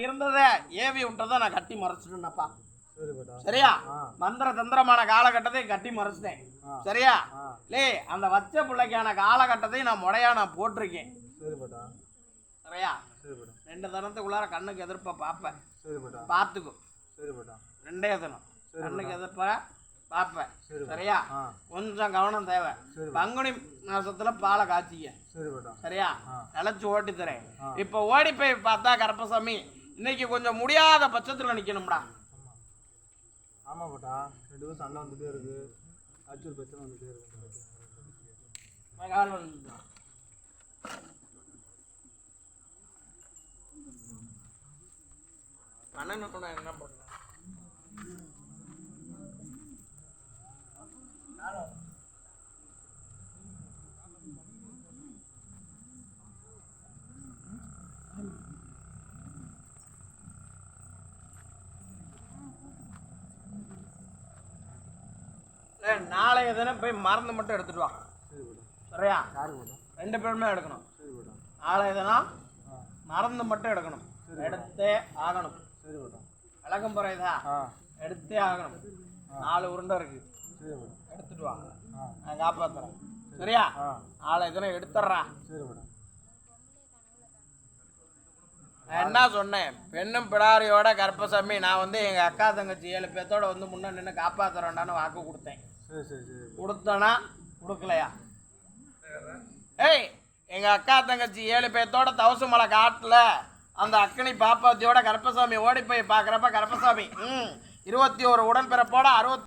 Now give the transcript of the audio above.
இருந்ததை ஏவி விட்டதை நான் கட்டி மறைச்சிட்டேன்னப்பா. சரியா? மந்திர தந்திரமான காலகட்டத்தை கட்டி மறைச்சிட்டேன். சரியா? லே அந்த வச்ச பிள்ளைக்கான காலகட்டத்தை நான் முறையா நான் போட்டிருக்கேன். சரியா? 2 தினத்துக்குள்ளார கண்ணுக்கு எதிர்ப்ப பார்ப்பேன். பார்த்துக்கும். 2 தினம் கண்ணுக்கு எதிர்ப்ப பார்ப்பேன். சரியா? கொஞ்சம் கவனம் தேவை. பங்குனி மாசத்துல பாலை காய்ச்சிக்க. சரியா? நிலச்சு ஓட்டி தரேன். இப்ப ஓடி போய் பார்த்தா கருப்பசாமி இன்னைக்கு கொஞ்சம் முடியாத பட்சத்துல நிக்கணும்டா. ஆமா பட்டா, 2 ദിവസം சண்டை வந்துட்டே இருக்கு. ஆச்சூர் பிரச்சனை வந்துட்டே இருக்கு. அண்ணன் என்ன பண்ண நாளைய தினம் போய் மருந்து மட்டும் எடுத்துட்டு வா. சரியா? 2 பேருமே எடுக்கணும். நாளைய தினம் மருந்து மட்டும் எடுக்கணும். எடுத்தே ஆகணும். விளக்கம் போறதா? எடுத்தே ஆகணும். 4 உருண்டை இருக்கு. எடுத்துட்டு வா, நான் காப்பாத்துறேன். சரியா? நாளைய தினம் எடுத்துடுறா. என்ன சொன்னேன்? பெண்ணும் பிடாரியோட கருப்பசாமி நான் வந்து எங்க அக்கா தங்கச்சி 7 பேர்த்தோட வந்து முன்ன நின்று காப்பாத்துறேன்டான்னு வாக்கு கொடுத்தேன். கொடுத்தனா கொடுக்கலையா? ஏய், எங்க அக்கா தங்கச்சி 7 பேர்த்தோட தவசு மலை காட்டுல அந்த அக்கனி பாப்பாத்தியோட கருப்பசாமி ஓடி போய் பாக்குறப்ப கருப்பசாமி 21 உடன்பிறப்போட 60